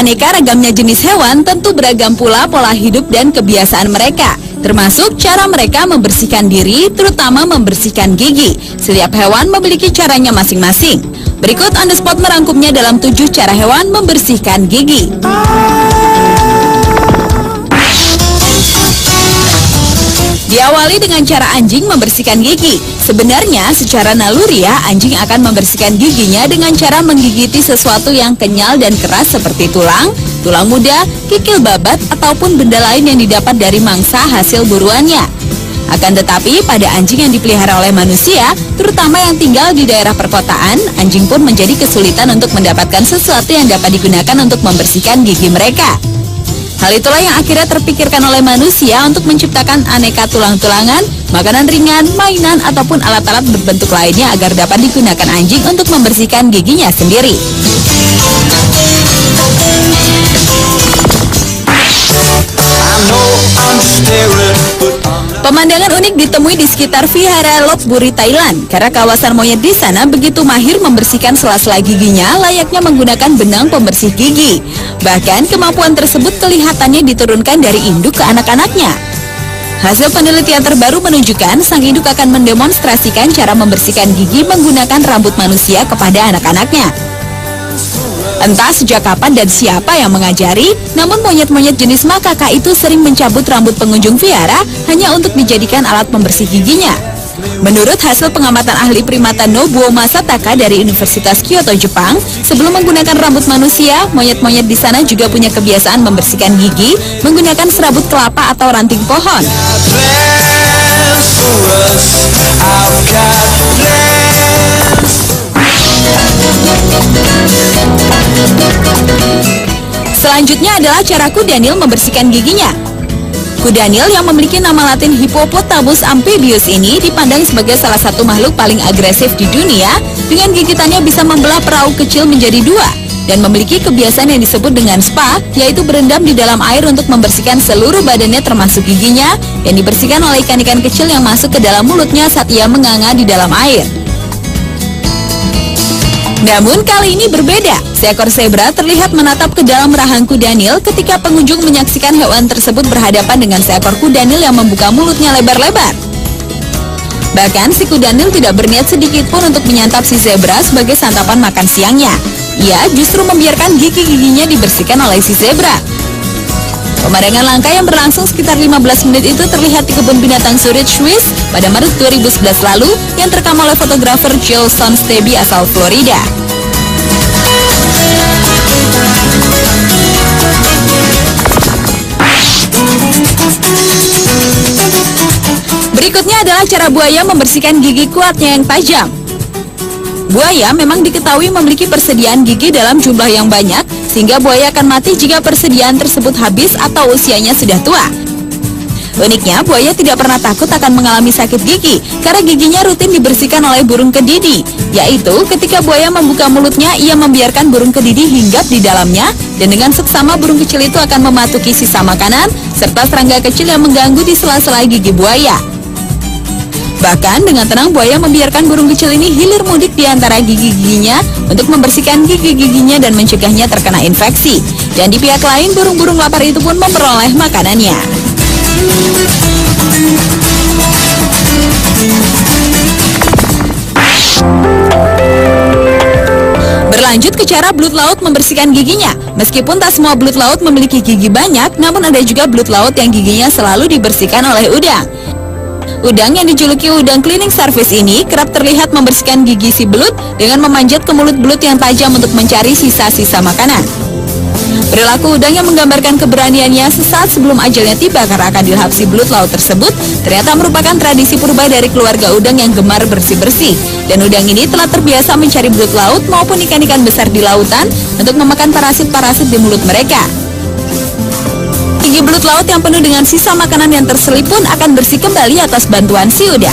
aneka ragamnya jenis hewan, tentu beragam pula pola hidup dan kebiasaan mereka, termasuk cara mereka membersihkan diri, terutama membersihkan gigi. Setiap hewan memiliki caranya masing-masing. Berikut On The Spot merangkumnya dalam 7 cara hewan membersihkan gigi. Diawali dengan cara anjing membersihkan gigi. Sebenarnya secara naluriah anjing akan membersihkan giginya dengan cara menggigiti sesuatu yang kenyal dan keras seperti tulang muda, kikil babat, ataupun benda lain yang didapat dari mangsa hasil buruannya. Akan tetapi pada anjing yang dipelihara oleh manusia, terutama yang tinggal di daerah perkotaan, anjing pun menjadi kesulitan untuk mendapatkan sesuatu yang dapat digunakan untuk membersihkan gigi mereka. Hal itulah yang akhirnya terpikirkan oleh manusia untuk menciptakan aneka tulang-tulangan, makanan ringan, mainan, ataupun alat-alat berbentuk lainnya agar dapat digunakan anjing untuk membersihkan giginya sendiri. Pemandangan unik ditemui di sekitar Vihara Lopburi, Thailand, karena kawasan monyet di sana begitu mahir membersihkan sela-sela giginya layaknya menggunakan benang pembersih gigi. Bahkan kemampuan tersebut kelihatannya diturunkan dari induk ke anak-anaknya. Hasil penelitian terbaru menunjukkan sang induk akan mendemonstrasikan cara membersihkan gigi menggunakan rambut manusia kepada anak-anaknya. Entah sejak kapan dan siapa yang mengajari, namun monyet-monyet jenis makaka itu sering mencabut rambut pengunjung vihara hanya untuk dijadikan alat pembersih giginya. Menurut hasil pengamatan ahli primata Nobuo Masataka dari Universitas Kyoto, Jepang, sebelum menggunakan rambut manusia, monyet-monyet di sana juga punya kebiasaan membersihkan gigi menggunakan serabut kelapa atau ranting pohon. Selanjutnya adalah cara kudanil membersihkan giginya. Kudanil yang memiliki nama latin Hippopotamus amphibius ini dipandang sebagai salah satu makhluk paling agresif di dunia, dengan gigitannya bisa membelah perahu kecil menjadi 2 dan memiliki kebiasaan yang disebut dengan spa, yaitu berendam di dalam air untuk membersihkan seluruh badannya termasuk giginya yang dibersihkan oleh ikan-ikan kecil yang masuk ke dalam mulutnya saat ia menganga di dalam air. Namun kali ini berbeda. Seekor zebra terlihat menatap ke dalam rahang kudanil ketika pengunjung menyaksikan hewan tersebut berhadapan dengan seekor kudanil yang membuka mulutnya lebar-lebar. Bahkan si kudanil tidak berniat sedikit pun untuk menyantap si zebra sebagai santapan makan siangnya. Ia justru membiarkan gigi-giginya dibersihkan oleh si zebra. Pemandangan langka yang berlangsung sekitar 15 menit itu terlihat di kebun binatang Zurich, Swiss pada Maret 2011 lalu yang terekam oleh fotografer Jill Sonsteby asal Florida. Berikutnya adalah cara buaya membersihkan gigi kuatnya yang tajam. Buaya memang diketahui memiliki persediaan gigi dalam jumlah yang banyak, sehingga buaya akan mati jika persediaan tersebut habis atau usianya sudah tua. Uniknya, buaya tidak pernah takut akan mengalami sakit gigi, karena giginya rutin dibersihkan oleh burung kedidi, yaitu ketika buaya membuka mulutnya, ia membiarkan burung kedidi hinggap di dalamnya, dan dengan seksama burung kecil itu akan mematuki sisa makanan, serta serangga kecil yang mengganggu di sela-sela gigi buaya. Bahkan dengan tenang buaya membiarkan burung kecil ini hilir mudik di antara gigi-giginya untuk membersihkan gigi-giginya dan mencegahnya terkena infeksi. Dan di pihak lain, burung-burung lapar itu pun memperoleh makanannya. Berlanjut ke cara belut laut membersihkan giginya. Meskipun tak semua belut laut memiliki gigi banyak, namun ada juga belut laut yang giginya selalu dibersihkan oleh udang. Udang yang dijuluki udang cleaning service ini kerap terlihat membersihkan gigi si belut dengan memanjat ke mulut belut yang tajam untuk mencari sisa-sisa makanan. Perilaku udang yang menggambarkan keberaniannya sesaat sebelum ajalnya tiba karena akan dilahap si belut laut tersebut ternyata merupakan tradisi purba dari keluarga udang yang gemar bersih-bersih. Dan udang ini telah terbiasa mencari belut laut maupun ikan-ikan besar di lautan untuk memakan parasit-parasit di mulut mereka. Gigi belut laut yang penuh dengan sisa makanan yang terselip pun akan bersih kembali atas bantuan si udang.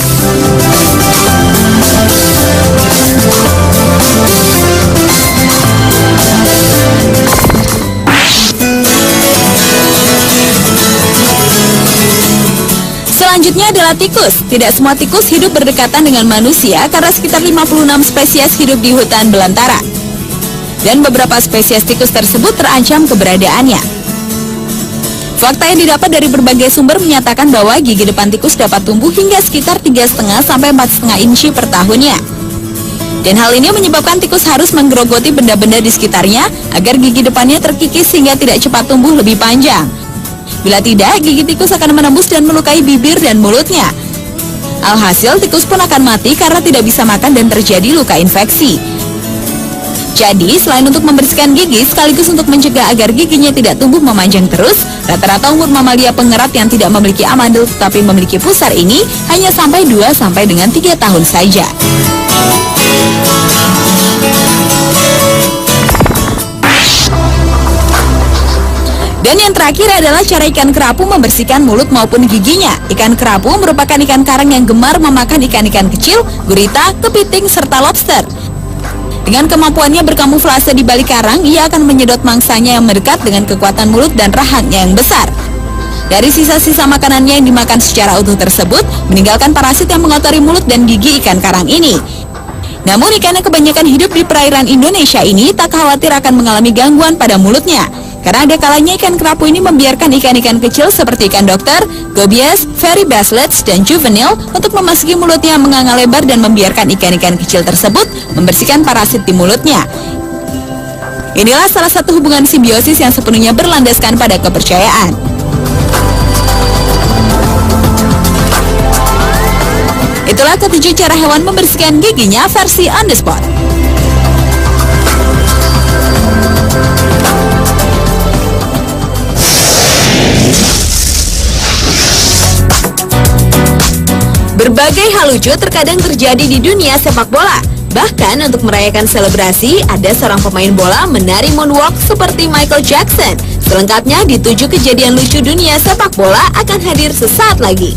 Selanjutnya adalah tikus. Tidak semua tikus hidup berdekatan dengan manusia karena sekitar 56 spesies hidup di hutan belantara. dan beberapa spesies tikus tersebut terancam keberadaannya. Fakta yang didapat dari berbagai sumber menyatakan bahwa gigi depan tikus dapat tumbuh hingga sekitar 3,5 sampai 4,5 inci per tahunnya. Dan hal ini menyebabkan tikus harus menggerogoti benda-benda di sekitarnya agar gigi depannya terkikis sehingga tidak cepat tumbuh lebih panjang. Bila tidak, gigi tikus akan menembus dan melukai bibir dan mulutnya. Alhasil, tikus pun akan mati karena tidak bisa makan dan terjadi luka infeksi. Jadi, selain untuk membersihkan gigi, sekaligus untuk mencegah agar giginya tidak tumbuh memanjang terus, rata-rata umur mamalia pengerat yang tidak memiliki amandel tetapi memiliki pusar ini hanya sampai 2 sampai dengan 3 tahun saja. Dan yang terakhir adalah cara ikan kerapu membersihkan mulut maupun giginya. Ikan kerapu merupakan ikan karang yang gemar memakan ikan-ikan kecil, gurita, kepiting, serta lobster. Dengan kemampuannya berkamuflase di balik karang, ia akan menyedot mangsanya yang mendekat dengan kekuatan mulut dan rahangnya yang besar. Dari sisa-sisa makanannya yang dimakan secara utuh tersebut, meninggalkan parasit yang mengotori mulut dan gigi ikan karang ini. Namun ikan yang kebanyakan hidup di perairan Indonesia ini tak khawatir akan mengalami gangguan pada mulutnya. Karena ada kalanya ikan kerapu ini membiarkan ikan-ikan kecil seperti ikan dokter, gobies, fairy baslets, dan juvenile untuk memasuki mulutnya yang menganga lebar dan membiarkan ikan-ikan kecil tersebut membersihkan parasit di mulutnya. Inilah salah satu hubungan simbiosis yang sepenuhnya berlandaskan pada kepercayaan. Itulah ketujuh cara hewan membersihkan giginya versi on the spot. Berbagai hal lucu terkadang terjadi di dunia sepak bola. Bahkan untuk merayakan selebrasi, ada seorang pemain bola menari moonwalk seperti Michael Jackson. Selengkapnya di 7 kejadian lucu dunia sepak bola akan hadir sesaat lagi.